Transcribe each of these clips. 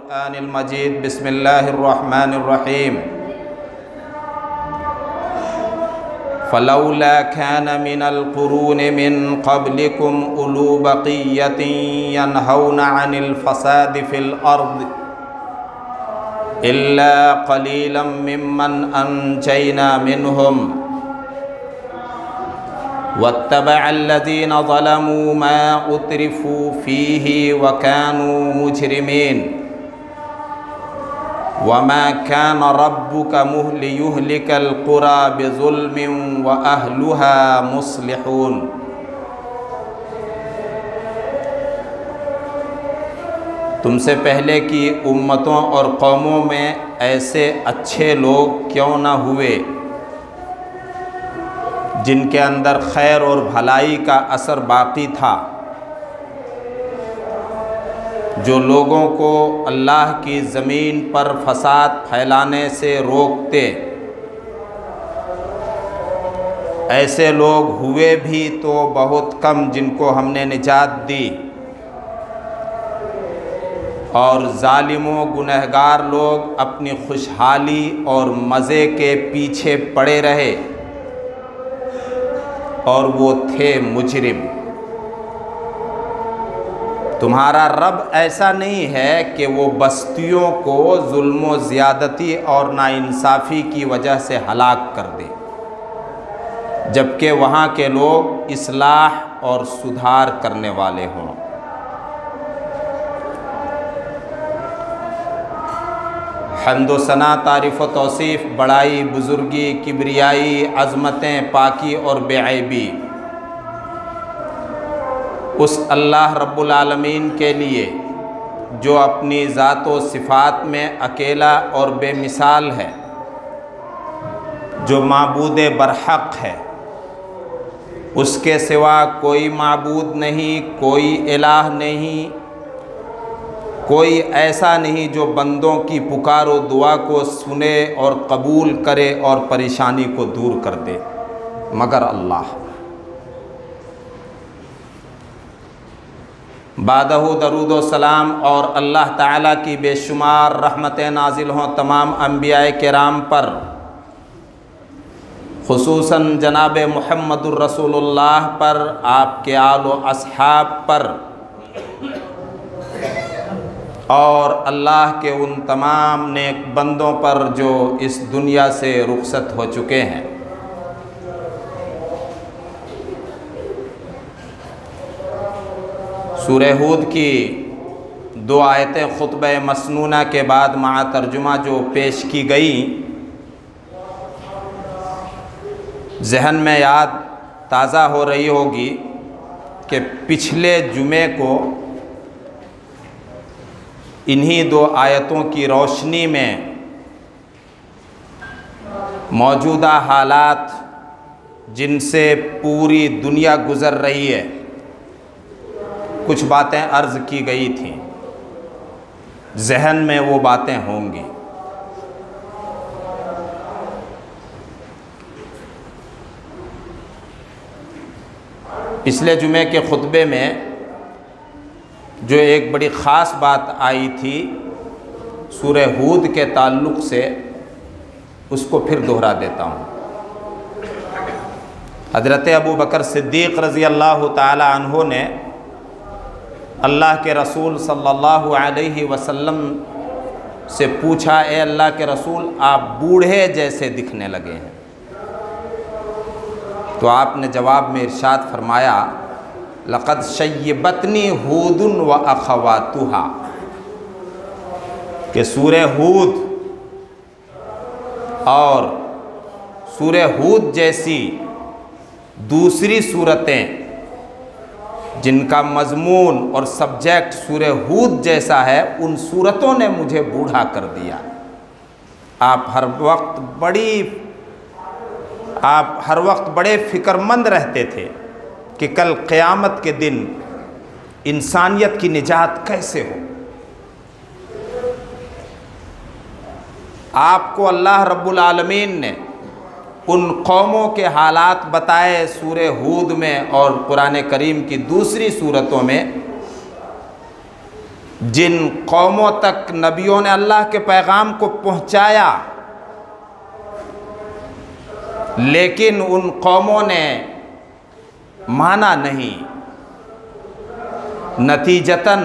क़ुरआनिल मजीद। बिस्मिल्लाहिर्रहमानिर्रहीम। फ़लौला कान मिनल क़ुरूनि मिन क़ब्लिकुम उलू बक़िय्यतिन यन्हौना अनिल फ़सादि फ़िल अर्द इल्ला क़लीलन मिम्मन अंजयना मिनहुम वत्तबअल्लज़ीना ज़लमू मा उत्रिफू फ़ीहि वकानू मुजरिमीन वमा कान रब्बुका लियुहलिकल क़ुरा बिज़ुल्मिन व अहलुहा मुस्लिहून। तुमसे पहले की उम्मतों और कौमों में ऐसे अच्छे लोग क्यों न हुए जिनके अंदर खैर और भलाई का असर बाकी था, जो लोगों को अल्लाह की ज़मीन पर फसाद फैलाने से रोकते। ऐसे लोग हुए भी तो बहुत कम जिनको हमने निजात दी, और ज़ालिमों गुनहगार लोग अपनी खुशहाली और मज़े के पीछे पड़े रहे और वो थे मुजरिम। तुम्हारा रब ऐसा नहीं है कि वो बस्तियों को जुल्म व ज़्यादती और नाइंसाफ़ी की वजह से हलाक कर दे, जबकि वहाँ के लोग इस्लाह और सुधार करने वाले हों। हम्द व सना, तारीफ़ व तौसीफ़, बड़ाई, बुज़ुर्गी, किबरियाई, अज़मतें, पाकी और बेअयबी उस अल्लाह रब्बुल आलमीन के लिए जो अपनी ज़ात व सिफ़ात में अकेला और बेमिसाल है, जो माबूद बरहक़ है। उसके सिवा कोई माबूद नहीं, कोई इलाह नहीं, कोई ऐसा नहीं जो बंदों की पुकार व दुआ को सुने और कबूल करे और परेशानी को दूर कर दे, मगर अल्लाह। बादहु दरूद व सलाम और अल्लाह ताला की बेशुमार रहमतें नाजिल हों तमाम अंबियाए किराम पर, खुसूसन जनाब मुहम्मदुर रसूलुल्लाह पर, आपके आल व अस्हाब पर, और अल्लाह के उन तमाम नेक बंदों पर जो इस दुनिया से रुखसत हो चुके हैं। सूरह हूद की 2 आयतें खुतबा मसनूना के बाद मा तर्जुमा जो पेश की गई, जहन में याद ताज़ा हो रही होगी कि पिछले जुमे को इन्हीं 2 आयतों की रोशनी में मौजूदा हालात जिनसे पूरी दुनिया गुज़र रही है, कुछ बातें अर्ज़ की गई थीं। जहन में वो बातें होंगी। पिछले जुमे के खुतबे में जो एक बड़ी ख़ास बात आई थी सूरह हूद के ताल्लुक़ से, उसको फिर दोहरा देता हूँ। हज़रत अबू बकर सिद्दीक़ रज़ी अल्लाह ताला अन्हो ने अल्लाह के रसूल सल्लल्लाहु अलैहि वसल्लम से पूछा, ए अल्लाह के रसूल, आप बूढ़े जैसे दिखने लगे हैं। तो आपने जवाब में इरशाद फरमाया, लक़द शय्यबतनी हूदुन व अख़वातुहा, कि सूरह हूद और सूरह हूद जैसी दूसरी सूरतें जिनका मज़मून और सब्जेक्ट सूरह हूद जैसा है, उन सूरतों ने मुझे बूढ़ा कर दिया। आप हर वक्त बड़े फ़िक्रमंद रहते थे कि कल क़यामत के दिन इंसानियत की निजात कैसे हो। आपको अल्लाह रब्बुल आलमीन ने उन कौमों के हालात बताए सूरह हूद में और कुरान करीम की दूसरी सूरतों में, जिन कौमों तक नबियों ने अल्लाह के पैगाम को पहुंचाया, लेकिन उन कौमों ने माना नहीं, नतीजतन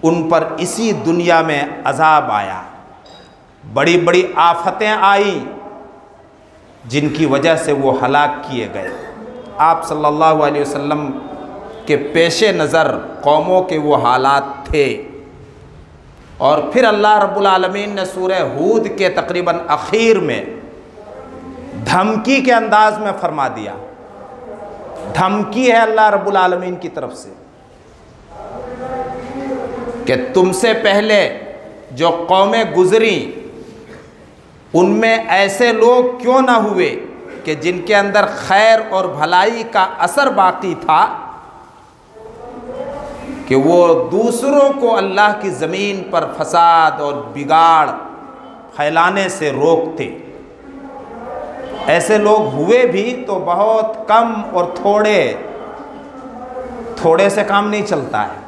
उन पर इसी दुनिया में अजाब आया, बड़ी बड़ी आफतें आई जिनकी वजह से वो हलाक किए गए। आप सल्लल्लाहु अलैहि वसल्लम के पेशे नज़र कौमों के वो हालात थे। और फिर अल्लाह रब्बुल आलमीन ने सूरह हूद के तकरीबन आखिर में धमकी के अंदाज में फरमा दिया, धमकी है अल्लाह रब्बुल आलमीन की तरफ से कि तुमसे पहले जो कौमें गुजरी उनमें ऐसे लोग क्यों ना हुए कि जिनके अंदर खैर और भलाई का असर बाकी था, कि वो दूसरों को अल्लाह की ज़मीन पर फसाद और बिगाड़ फैलाने से रोकते। ऐसे लोग हुए भी तो बहुत कम, और थोड़े से काम नहीं चलता है,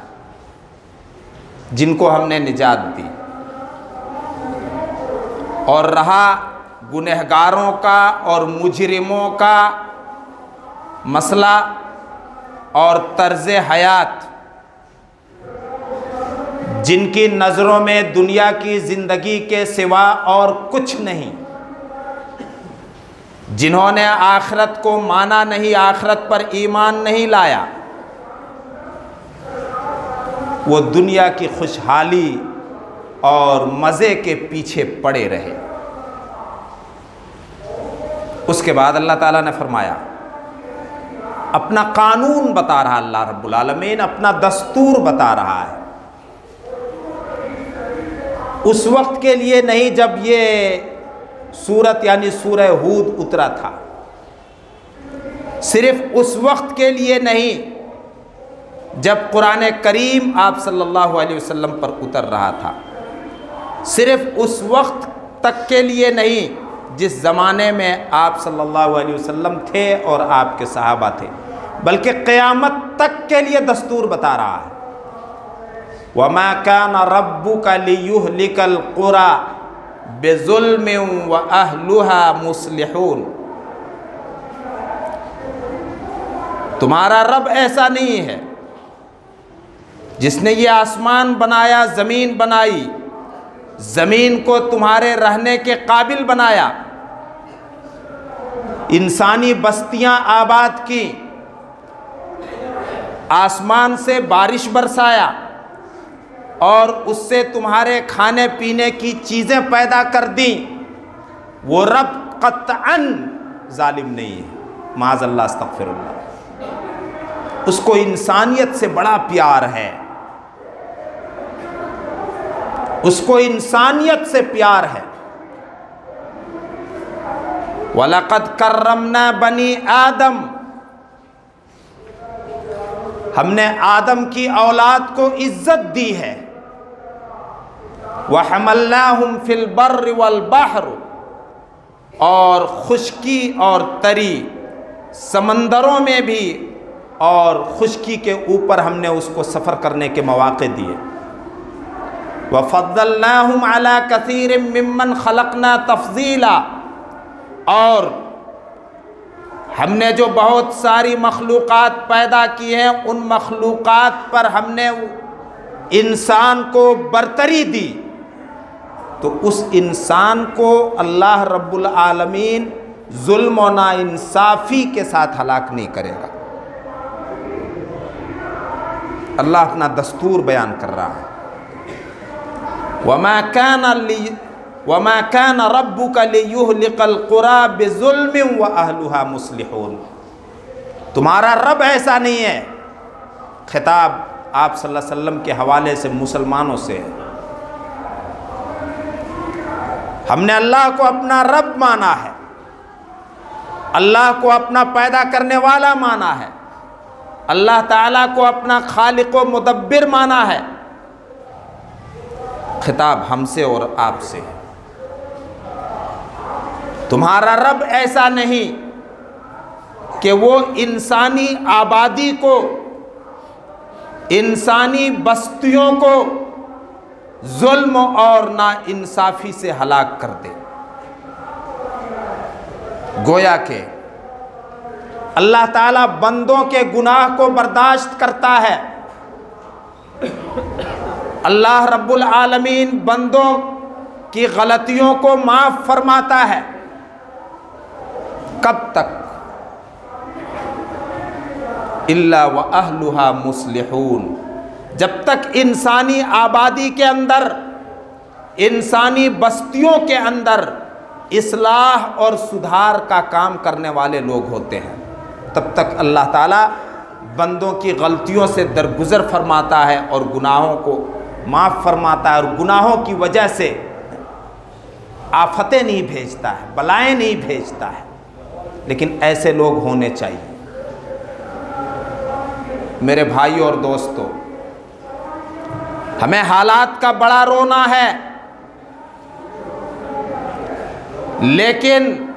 जिनको हमने निजात दी। और रहा गुनहगारों का और मुजरिमों का मसला और तर्ज़ हयात, जिनकी नज़रों में दुनिया की ज़िंदगी के सिवा और कुछ नहीं, जिन्होंने आखिरत को माना नहीं, आखिरत पर ईमान नहीं लाया, वो दुनिया की खुशहाली और मज़े के पीछे पड़े रहे। उसके बाद अल्लाह ताला ने फरमाया, अपना कानून बता रहा अल्लाह रब्बुल आलमीन, अपना दस्तूर बता रहा है। उस वक्त के लिए नहीं जब ये सूरत यानी सूरह हूद उतरा था, सिर्फ उस वक्त के लिए नहीं जब कुरान करीम आप सल्लल्लाहु अलैहि वसल्लम पर उतर रहा था, सिर्फ उस वक्त तक के लिए नहीं जिस ज़माने में आप सल्लल्लाहु अलैहि वसल्लम थे और आपके सहाबा थे, बल्कि क़यामत तक के लिए दस्तूर बता रहा है। वमा काना रब्बुका लियुहलिकल क़ुरा बिज़ुल्मिन व अहलुहा मुस्लिहून। तुम्हारा रब ऐसा नहीं है जिसने ये आसमान बनाया, ज़मीन बनाई, ज़मीन को तुम्हारे रहने के काबिल बनाया, इंसानी बस्तियां आबाद की, आसमान से बारिश बरसाया और उससे तुम्हारे खाने पीने की चीज़ें पैदा कर दी। वो रब क़त्अन जालिम नहीं है, माज़अल्लाह अस्तग़फ़िरुल्लाह। उसको इंसानियत से बड़ा प्यार है, उसको इंसानियत से प्यार है। वलक़द कर्रमना बनी आदम, हमने आदम की औलाद को इज्जत दी है। वहमलनाहुम फिल बर्रि वल बहर, और खुश्की और तरी समंदरों में भी और खुश्की के ऊपर हमने उसको सफ़र करने के मौक़े दिए। वफ़द्दलनाहुम अला कसीरिम मिम्मन खलक़ना तफ़ज़ीला, और हमने जो बहुत सारी मखलूक़ात पैदा की हैं उन मखलूक़ात पर हमने इंसान को बरतरी दी। तो उस इंसान को अल्लाह रब्बुल आलमीन जुल्म और नाइंसाफ़ी के साथ हलाक नहीं करेगा। अल्लाह अपना दस्तूर बयान कर रहा है, वमा कान रब्बुका लियुहलिकल क़ुरा बिज़ुल्मिन व अहलुहा मुस्लिहून। तुम्हारा रब ऐसा नहीं है। खिताब आप सल्लल्लाहु अलैहि वसल्लम के हवाले से मुसलमानों से है। हमने अल्लाह को अपना रब माना है, अल्लाह को अपना पैदा करने वाला माना है, अल्लाह ताला को अपना खालिक व मुदब्बिर माना है। खिताब हमसे और आपसे है। तुम्हारा रब ऐसा नहीं कि वो इंसानी आबादी को इंसानी बस्तियों को जुल्म और नाइंसाफ़ी से हलाक कर दे। गोया के अल्लाह ताला बंदों के गुनाह को बर्दाश्त करता है। अल्लाह रब्बुल आलमीन बंदों की गलतियों को माफ़ फरमाता है। कब तक? इल्ला व अहलुहा मुस्लिहून, जब तक इंसानी आबादी के अंदर, इंसानी बस्तियों के अंदर इस्लाह और सुधार का काम करने वाले लोग होते हैं, तब तक अल्लाह ताला बंदों की गलतियों से दरगुजर फरमाता है और गुनाहों को माफ़ फरमाता है, और गुनाहों की वजह से आफतें नहीं भेजता है, बलाएं नहीं भेजता है। लेकिन ऐसे लोग होने चाहिए। मेरे भाई और दोस्तों, हमें हालात का बड़ा रोना है, लेकिन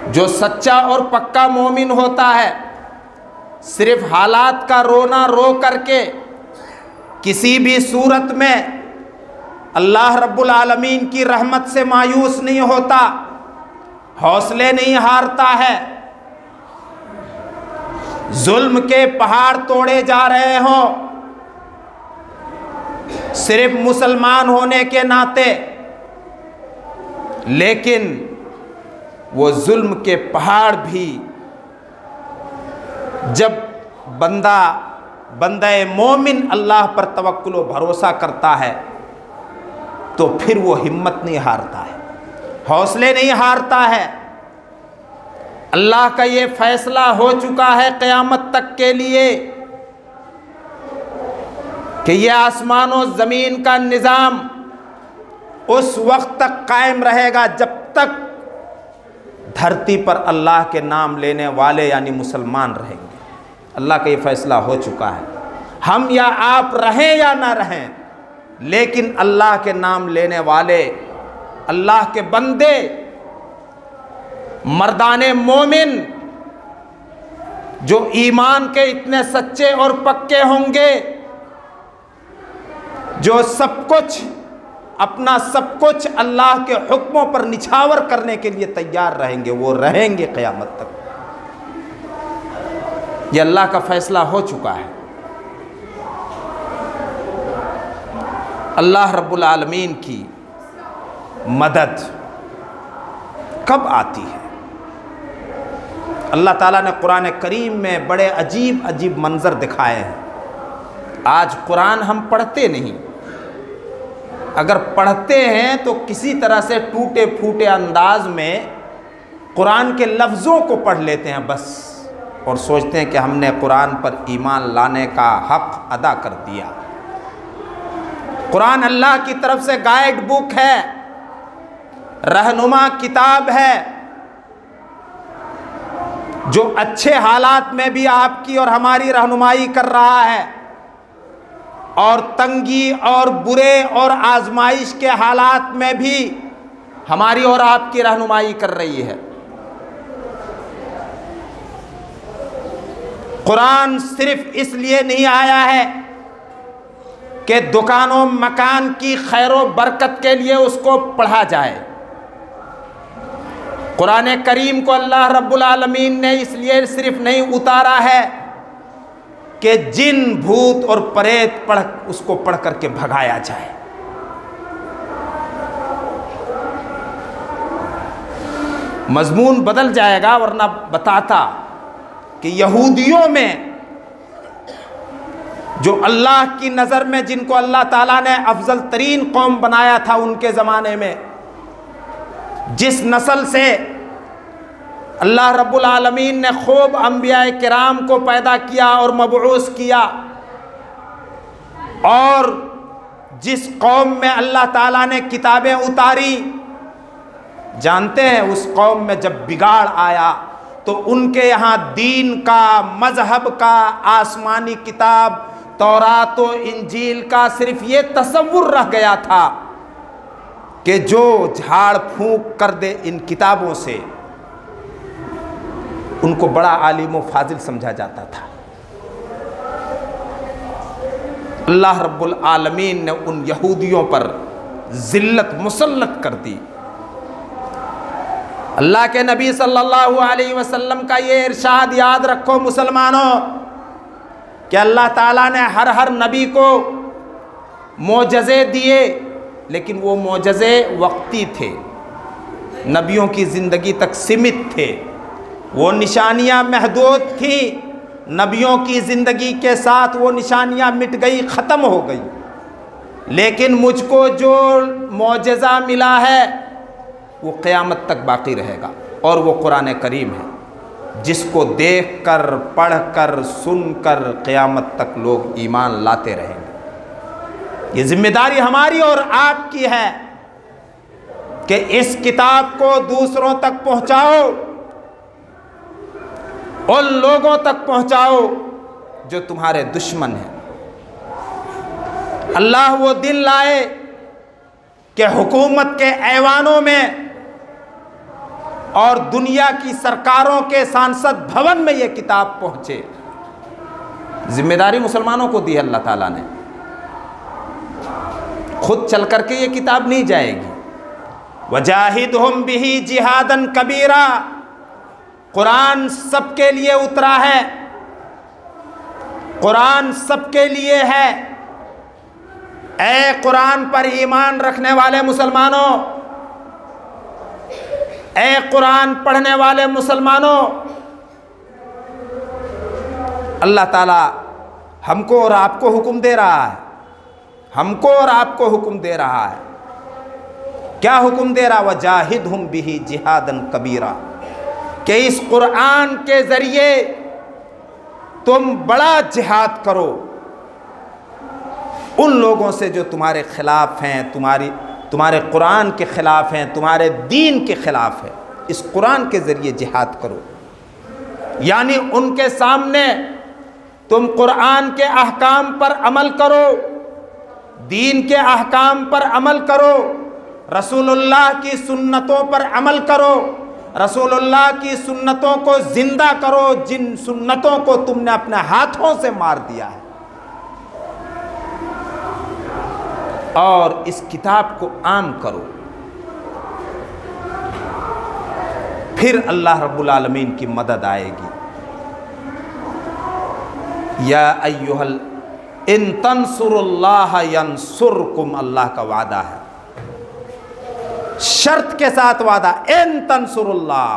जो सच्चा और पक्का मोमिन होता है, सिर्फ हालात का रोना रो करके किसी भी सूरत में अल्लाह रब्बुल आलमीन की रहमत से मायूस नहीं होता, हौसले नहीं हारता है। जुल्म के पहाड़ तोड़े जा रहे हों, सिर्फ मुसलमान होने के नाते, लेकिन वो जुल्म के पहाड़ भी जब बंदा मोमिन अल्लाह पर तवक्कुल व भरोसा करता है तो फिर वो हिम्मत नहीं हारता है, हौसले नहीं हारता है। अल्लाह का ये फैसला हो चुका है क़यामत तक के लिए कि ये आसमान और ज़मीन का निज़ाम उस वक्त तक कायम रहेगा जब तक धरती पर अल्लाह के नाम लेने वाले यानी मुसलमान रहेंगे। अल्लाह का ये फैसला हो चुका है, हम या आप रहें या ना रहें, लेकिन अल्लाह के नाम लेने वाले, अल्लाह के बंदे, मर्दाने मोमिन जो ईमान के इतने सच्चे और पक्के होंगे, जो सब कुछ, अपना सब कुछ अल्लाह के हुक्मों पर निछावर करने के लिए तैयार रहेंगे, वो रहेंगे क़यामत तक। ये अल्लाह का फैसला हो चुका है। अल्लाह रब्बुल आलमीन की मदद कब आती है? अल्लाह ताला ने कुरान करीम में बड़े अजीब अजीब मंज़र दिखाए हैं। आज कुरान हम पढ़ते नहीं, अगर पढ़ते हैं तो किसी तरह से टूटे फूटे अंदाज में कुरान के लफ्ज़ों को पढ़ लेते हैं बस, और सोचते हैं कि हमने कुरान पर ईमान लाने का हक़ अदा कर दिया। कुरान अल्लाह की तरफ से गाइड बुक है, रहनुमा किताब है, जो अच्छे हालात में भी आपकी और हमारी रहनुमाई कर रहा है, और तंगी और बुरे और आजमाइश के हालात में भी हमारी और आपकी रहनुमाई कर रही है। कुरान सिर्फ इसलिए नहीं आया है कि दुकानों मकान की खैरो बरकत के लिए उसको पढ़ा जाए। कुरान करीम को अल्लाह रब्बुल आलमीन ने इसलिए सिर्फ नहीं उतारा है कि जिन भूत और प्रेत उसको पढ़ करके भगाया जाए। मजमून बदल जाएगा, वरना बताता कि यहूदियों में जो अल्लाह की नज़र में जिनको अल्लाह ताला ने अफजल तरीन कौम बनाया था, उनके ज़माने में जिस नस्ल से अल्लाह रब्बुल आलमीन ने खूब अंबिया किराम को पैदा किया और मबऊस किया, और जिस कौम में अल्लाह ताला ने किताबें उतारी, जानते हैं उस कौम में जब बिगाड़ आया तो उनके यहाँ दीन का, मजहब का, आसमानी किताब तौरात व इंजील का सिर्फ ये तसव्वुर रह गया था कि जो झाड़ फूंक कर दे इन किताबों से, उनको बड़ा आलिम व फाजिल समझा जाता था। अल्लाह रब्बुल आलमीन ने उन यहूदियों पर ज़िल्लत मुसल्लत कर दी। अल्लाह के नबी सल्लल्लाहु अलैहि वसल्लम का ये इरशाद याद रखो मुसलमानों कि अल्लाह ताला ने हर नबी को मोजज़े दिए, लेकिन वो मोजज़े वक्ती थे, नबियों की ज़िंदगी तक सीमित थे। वो निशानियाँ महदूद थी, नबियों की ज़िंदगी के साथ वो निशानियाँ मिट गई, ख़त्म हो गई। लेकिन मुझको जो मोजज़ा मिला है वो क़यामत तक बाक़ी रहेगा, और वो कुरान करीम है, जिसको देख कर, पढ़ कर, सुन कर क़यामत तक लोग ईमान लाते रहेंगे। ये ज़िम्मेदारी हमारी और आपकी है कि इस किताब को दूसरों तक पहुँचाओ, उन लोगों तक पहुँचाओ जो तुम्हारे दुश्मन हैं। अल्लाह वो दिन लाए कि हुकूमत के ऐवानों में और दुनिया की सरकारों के सांसद भवन में ये किताब पहुँचे। जिम्मेदारी मुसलमानों को दी है अल्लाह ताला ने, खुद चल करके ये किताब नहीं जाएगी। वजाहिदहुम बिही जिहादन कबीरा, कुरान सबके लिए उतरा है, कुरान सबके लिए है। ए कुरान पर ईमान रखने वाले मुसलमानों, ए कुरान पढ़ने वाले मुसलमानों, अल्लाह ताला हमको और आपको हुक्म दे रहा है, हमको और आपको हुक्म दे रहा है। क्या हुक्म दे रहा? वजाहिदहुम बिही जिहादन कबीरा, कि इस कुरान के ज़रिए तुम बड़ा जिहाद करो उन लोगों से जो तुम्हारे ख़िलाफ़ हैं, तुम्हारे कुरान के ख़िलाफ़ हैं, तुम्हारे दीन के ख़िलाफ़ है। इस कुरान के ज़रिए जिहाद करो, यानी उनके सामने तुम कुरान के अहकाम पर अमल करो, दीन के अहकाम पर अमल करो, रसूलुल्लाह की सुन्नतों पर अमल करो, रसूलुल्लाह की सुन्नतों को ज़िंदा करो, जिन सुन्नतों को तुमने अपने हाथों से मार दिया है। और इस किताब को आम करो, फिर अल्लाह रब्बुल आलमीन की मदद आएगी। या अय्युहल इन तंसुरुल्लाह यंसुरकुम, अल्लाह का वादा है, शर्त के साथ वादा, इन तंसुरुल्लाह,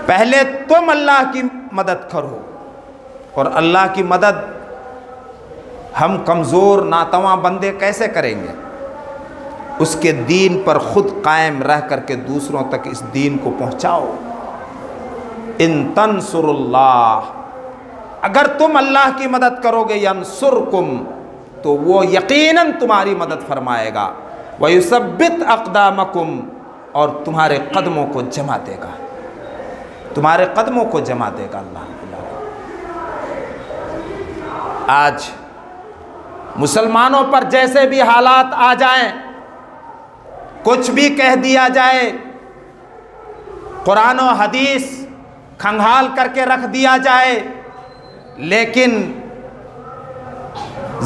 पहले तुम अल्लाह की मदद करो। और अल्लाह की मदद हम कमज़ोर नातवा बंदे कैसे करेंगे? उसके दीन पर ख़ुद कायम रह करके दूसरों तक इस दीन को पहुँचाओ। इन तंसुरुल्लाह, अगर तुम अल्लाह की मदद करोगे, यंसुरकुम, तो वो यकीनन तुम्हारी मदद फरमाएगा। व युसब्बित अक़दामकुम, और तुम्हारे कदमों को जमा देगा, तुम्हारे कदमों को जमा देगा अल्लाह। आज मुसलमानों पर जैसे भी हालात आ जाएं, कुछ भी कह दिया जाए, कुरान और हदीस खंगाल करके रख दिया जाए, लेकिन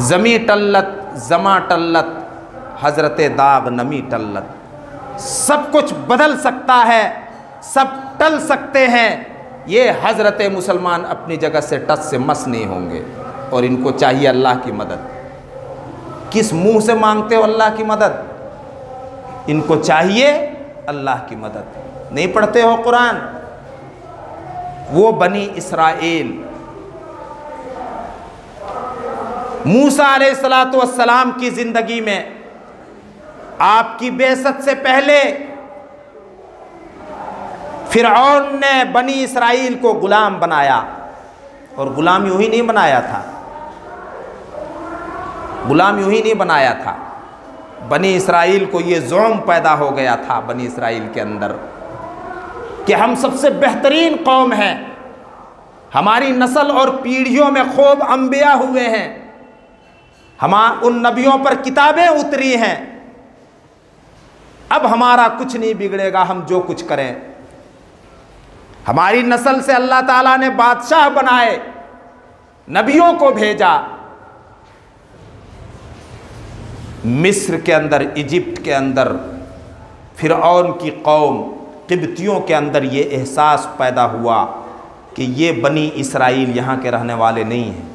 ज़मी टल्लत ज़मा टल्लत हज़रत दाग नमी टल्लत, सब कुछ बदल सकता है, सब टल सकते हैं। ये हज़रत मुसलमान अपनी जगह से टस से मस नहीं होंगे, और इनको चाहिए अल्लाह की मदद। किस मुंह से मांगते हो अल्लाह की मदद? इनको चाहिए अल्लाह की मदद। नहीं पढ़ते हो कुरान? वो बनी इसराइल, मूसा अलैहिस्सलातु वस्सलाम की ज़िंदगी में, आपकी बेइज्जत से पहले फिरऔन ने बनी इसराइल को गुलाम बनाया, और गुलाम यूं ही नहीं बनाया था, गुलाम यूं ही नहीं बनाया था। बनी इसराइल को ये ज़ौम पैदा हो गया था बनी इसराइल के अंदर कि हम सबसे बेहतरीन कौम हैं, हमारी नस्ल और पीढ़ियों में खूब अंबिया हुए हैं, उन नबियों पर किताबें उतरी हैं, अब हमारा कुछ नहीं बिगड़ेगा, हम जो कुछ करें। हमारी नस्ल से अल्लाह ताला ने बादशाह बनाए, नबियों को भेजा। मिस्र के अंदर, इजिप्ट के अंदर फिरऔन की कौम किब्तियों के अंदर ये एहसास पैदा हुआ कि ये बनी इसराइल यहाँ के रहने वाले नहीं हैं,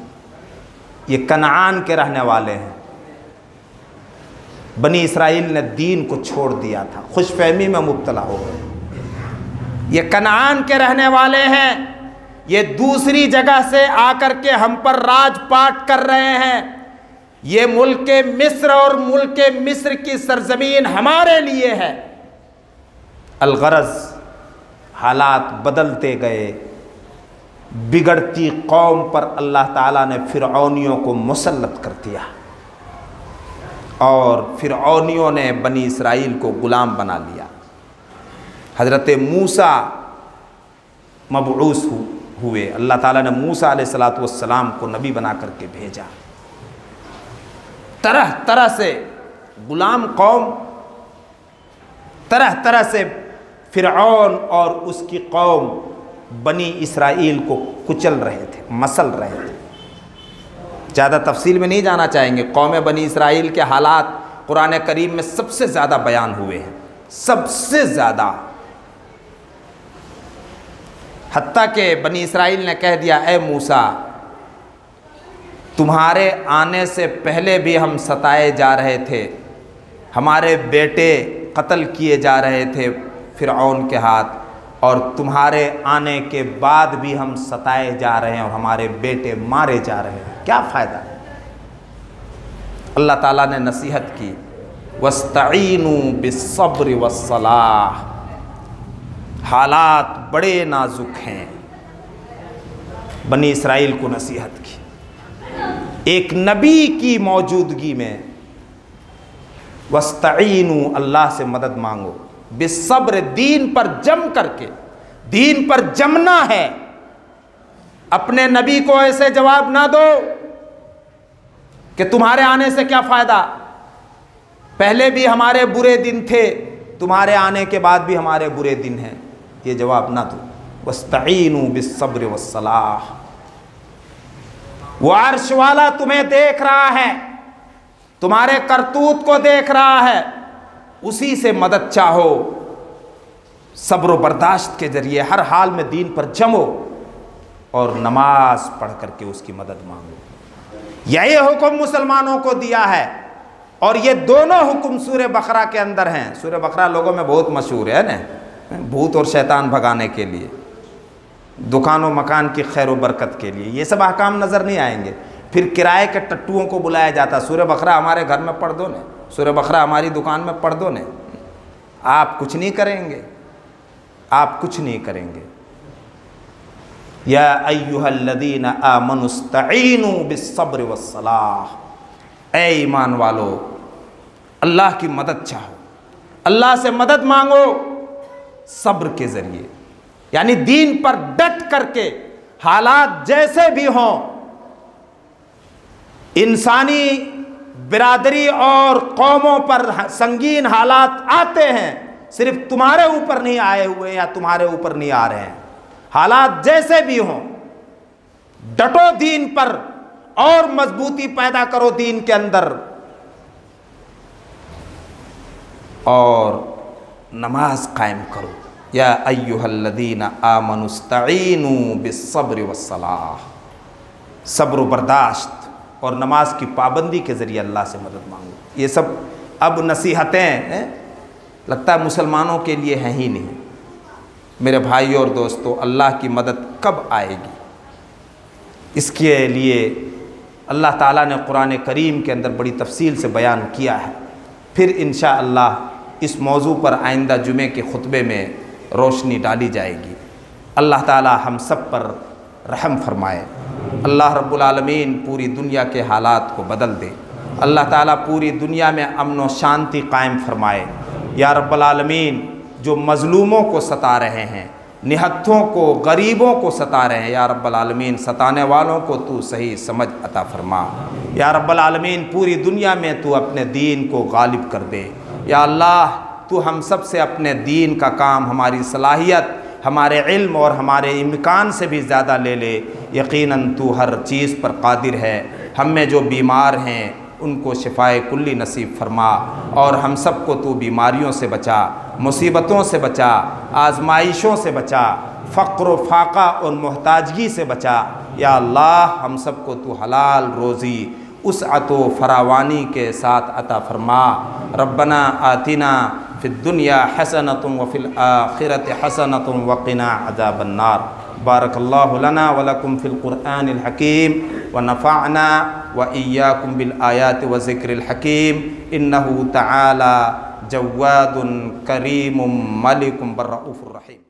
ये कनान के रहने वाले हैं। बनी इसराइल ने दीन को छोड़ दिया था, खुशफहमी में मुब्तला हो गए। ये कनान के रहने वाले हैं, ये दूसरी जगह से आकर के हम पर राजपाट कर रहे हैं। ये मुल्क मिस्र और मुल्क मिस्र की सरजमीन हमारे लिए है। अलगरज हालात बदलते गए, बिगड़ती कौम पर अल्लाह ताला ने फिरऔनियों को मुसल्लत कर दिया और फिरऔनियों ने बनी इसराइल को गुलाम बना लिया। हज़रत मूसा मबऊस हुए, अल्लाह ताला ने मूसा अलैहिस्सलातु वस्सलाम को नबी बना करके भेजा। तरह तरह से गुलाम कौम, तरह तरह से फिरऔन और उसकी कौम बनी इसराइल को कुचल रहे थे, मसल रहे थे। ज़्यादा तफसील में नहीं जाना चाहेंगे। कौम बनी इसराइल के हालात कुरान करीम में सबसे ज़्यादा बयान हुए हैं, सबसे ज़्यादा। हत्ता के बनी इसराइल ने कह दिया, ए मूसा, तुम्हारे आने से पहले भी हम सताए जा रहे थे, हमारे बेटे कत्ल किए जा रहे थे फिरऔन के हाथ, और तुम्हारे आने के बाद भी हम सताए जा रहे हैं और हमारे बेटे मारे जा रहे हैं, क्या फ़ायदा। अल्लाह ताला ने नसीहत की, वस्तईनु बिस्सब्र वस्सलाह। हालात बड़े नाजुक हैं। बनी इसराइल को नसीहत की, एक नबी की मौजूदगी में वस्तईनु, अल्लाह से मदद मांगो, बिस्सब्र, दीन पर जम करके, दीन पर जमना है। अपने नबी को ऐसे जवाब ना दो कि तुम्हारे आने से क्या फ़ायदा, पहले भी हमारे बुरे दिन थे, तुम्हारे आने के बाद भी हमारे बुरे दिन हैं, ये जवाब ना दो। वस्तईनु बिस्सब्र वस्सलाह। वो अर्श वाला तुम्हें देख रहा है, तुम्हारे करतूत को देख रहा है, उसी से मदद चाहो। सब्र बर्दाश्त के ज़रिए हर हाल में दीन पर जमो और नमाज पढ़ करके उसकी मदद मांगो। यही हुक्म मुसलमानों को दिया है और ये दोनों हुक्म सूरह बकरा के अंदर हैं। सूरह बकरा लोगों में बहुत मशहूर है ना, भूत और शैतान भगाने के लिए, दुकानों मकान की खैर बरकत के लिए, ये सब अहकाम नज़र नहीं आएंगे। फिर किराए के टट्टुओं को बुलाया जाता, सूरह बकरा हमारे घर में पढ़ दो ने, सूरह बकरा हमारी दुकान में पढ़ दो ने। आप कुछ नहीं करेंगे, आप कुछ नहीं करेंगे। या अय्युहल्लज़ीना आमनुस्तईनु बिस्सब्र वस्सलाह। ए ईमान वालो, अल्लाह की मदद चाहो, अल्लाह से मदद मांगो सब्र के ज़रिए, यानी दीन पर डट करके, हालात जैसे भी हों। इंसानी बिरादरी और कौमों पर संगीन हालात आते हैं, सिर्फ तुम्हारे ऊपर नहीं आए हुए या तुम्हारे ऊपर नहीं आ रहे हैं। हालात जैसे भी हों, डटो दीन पर और मजबूती पैदा करो दीन के अंदर और नमाज कायम करो। या अय्युहल्लज़ीना आमनुस्तईनु बिस्सब्र वस्सलाह। सब्र बर्दाश्त और नमाज की पाबंदी के ज़रिए अल्लाह से मदद मांगो। ये सब अब नसीहतें लगता है मुसलमानों के लिए हैं ही नहीं। मेरे भाई और दोस्तों, अल्लाह की मदद कब आएगी, इसके लिए अल्लाह ताला ने कुरान करीम के अंदर बड़ी तफसील से बयान किया है। फिर इंशाअल्लाह इस मौजू पर आइंदा जुमे के खुतबे में रोशनी डाली जाएगी। अल्लाह ताला हम सब पर रहम फरमाए। अल्लाह रब्बुल आलमीन पूरी दुनिया के हालात को बदल दे। अल्लाह ताला पूरी दुनिया में अमन व शांति कायम फरमाए। या रब्बुल आलमीन, जो मज़लूमों को सता रहे हैं, निहत्थों को, गरीबों को सता रहे हैं, या रब्बुल आलमीन सताने वालों को तू सही समझ अता फरमा। या रब्बुल आलमीन, पूरी दुनिया में तू अपने दीन को गालिब कर दे। या अल्लाह, तू हम सब से अपने दीन का काम, हमारी सलाहियत हमारे इल्म और हमारे इम्कान से भी ज़्यादा ले ले। यकीनन तू हर चीज़ पर कादिर है। हम में जो बीमार हैं उनको शिफाए कुल्ली नसीब फरमा, और हम सबको तू बीमारियों से बचा, मुसीबतों से बचा, आजमाइशों से बचा, फ़क्र फाका और मोहताजगी से बचा। या अल्लाह हम सबको तू हलाल रोज़ी उस अतो फरावानी के साथ अता फरमा। रब्बना आतिना फ़िद्दुनिया हसनतुम व फ़िल आखिरति हसनतुम व क़िना अज़ाबन्नार। बारकल्लाहु लना व लकुम फ़िल क़ुरआनिल हकीम व नफ़अना व इय्याकुम बिल आयाति व ज़िक्रिल हकीम। इन्नहु तआला जव्वादुन करीमुम मलिकुम बर्रऊफ़ुर रहीम।